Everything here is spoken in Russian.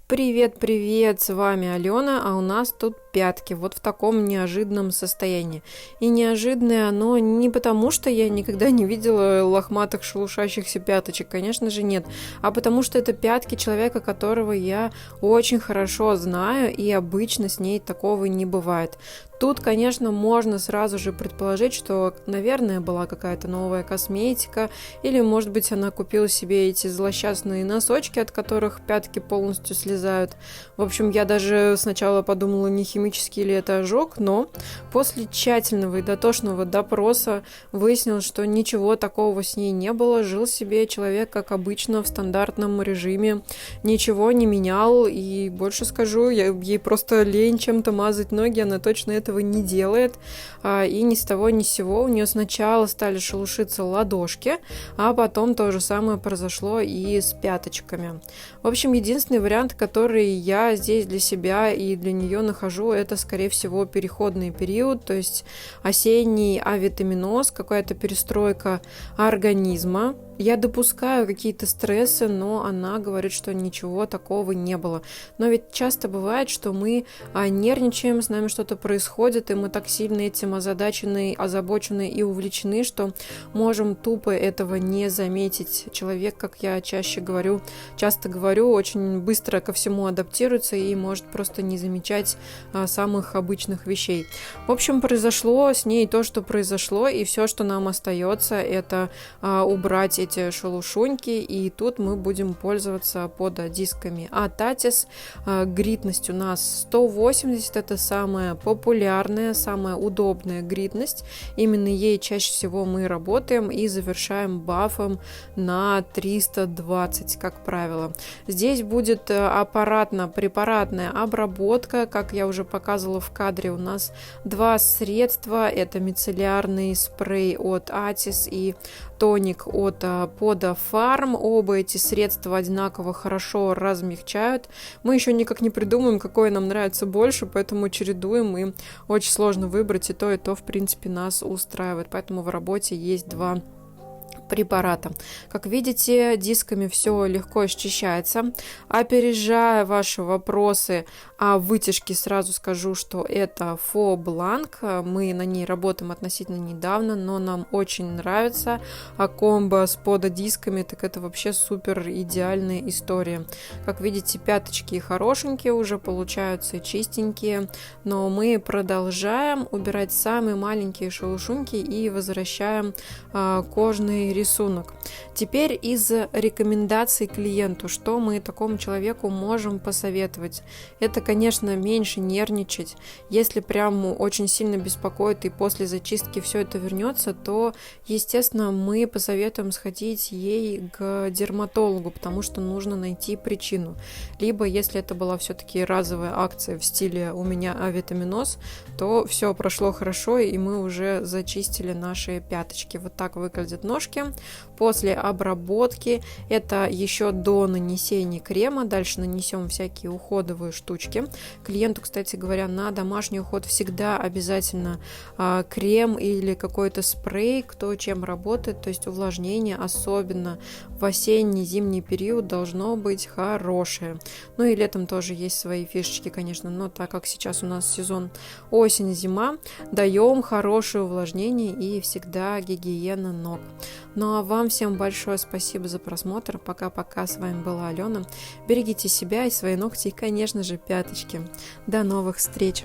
Привет, с вами Алена, а у нас тут пятки, вот в таком неожиданном состоянии. И неожиданное оно не потому, что я никогда не видела лохматых шелушащихся пяточек, конечно же нет, а потому что это пятки человека, которого я очень хорошо знаю, и обычно с ней такого не бывает. Тут, конечно, можно сразу же предположить, что, наверное, была какая-то новая косметика, или, может быть, она купила себе эти злосчастные носочки, от которых пятки полностью слезают. В общем, я даже сначала подумала, не химический ли это ожог, но после тщательного и дотошного допроса выяснилось, что ничего такого с ней не было. Жил себе человек, как обычно, в стандартном режиме, ничего не менял, и больше скажу, ей просто лень чем-то мазать ноги, она точно этого не делает, и ни с того ни с сего у нее сначала стали шелушиться ладошки, а потом то же самое произошло и с пяточками. В общем, единственный вариант, который я здесь для себя и для нее нахожу, это, скорее всего, переходный период, то есть осенний авитаминоз, какая-то перестройка организма. Я допускаю какие-то стрессы, но она говорит, что ничего такого не было. Но ведь часто бывает, что мы нервничаем, с нами что-то происходит, и мы так сильно этим озадачены, озабочены и увлечены, что можем тупо этого не заметить. Человек, как я часто говорю, очень быстро ко всему адаптируется и может просто не замечать самых обычных вещей. В общем, произошло с ней то, что произошло, и все, что нам остается, это убрать эти шелушоньки, и тут мы будем пользоваться под дисками Ататис. Гритность у нас 180, это самая популярная, самая удобная гритность. Именно ей чаще всего мы работаем и завершаем бафом на 320, как правило. Здесь будет аппаратно-препаратная обработка, как я уже показывала в кадре, у нас два средства, это мицеллярный спрей от Атис и тоник от Poda Farm. Оба эти средства одинаково хорошо размягчают. Мы еще никак не придумаем, какое нам нравится больше, поэтому чередуем, и очень сложно выбрать, и то, в принципе, нас устраивает. Поэтому в работе есть два препарата. Как видите, дисками все легко счищается. Опережая ваши вопросы о вытяжке, сразу скажу, что это Faux Blanc. Мы на ней работаем относительно недавно, но нам очень нравится. А комбо с пододисками, так это вообще супер идеальная история. Как видите, пяточки хорошенькие уже получаются, чистенькие, но мы продолжаем убирать самые маленькие шелушунки и возвращаем кожный рисунок. Теперь из рекомендаций клиенту, что мы такому человеку можем посоветовать. Это, конечно, меньше нервничать. Если прям очень сильно беспокоит и после зачистки все это вернется, то, естественно, мы посоветуем сходить ей к дерматологу, потому что нужно найти причину. Либо, если это была все-таки разовая акция в стиле «у меня авитаминоз», то все прошло хорошо, и мы уже зачистили наши пяточки. Вот так выглядят ножки. После обработки, это еще до нанесения крема, дальше нанесем всякие уходовые штучки. Клиенту, кстати говоря, на домашний уход всегда обязательно крем или какой-то спрей, кто чем работает, то есть увлажнение, особенно в осенний, зимний период, должно быть хорошее. Ну и летом тоже есть свои фишечки, конечно, но так как сейчас у нас сезон осень-зима, даем хорошее увлажнение и всегда гигиена ног. Ну а вам всем большое спасибо за просмотр. Пока-пока. С вами была Алена. Берегите себя и свои ногти, и, конечно же, пяточки. До новых встреч!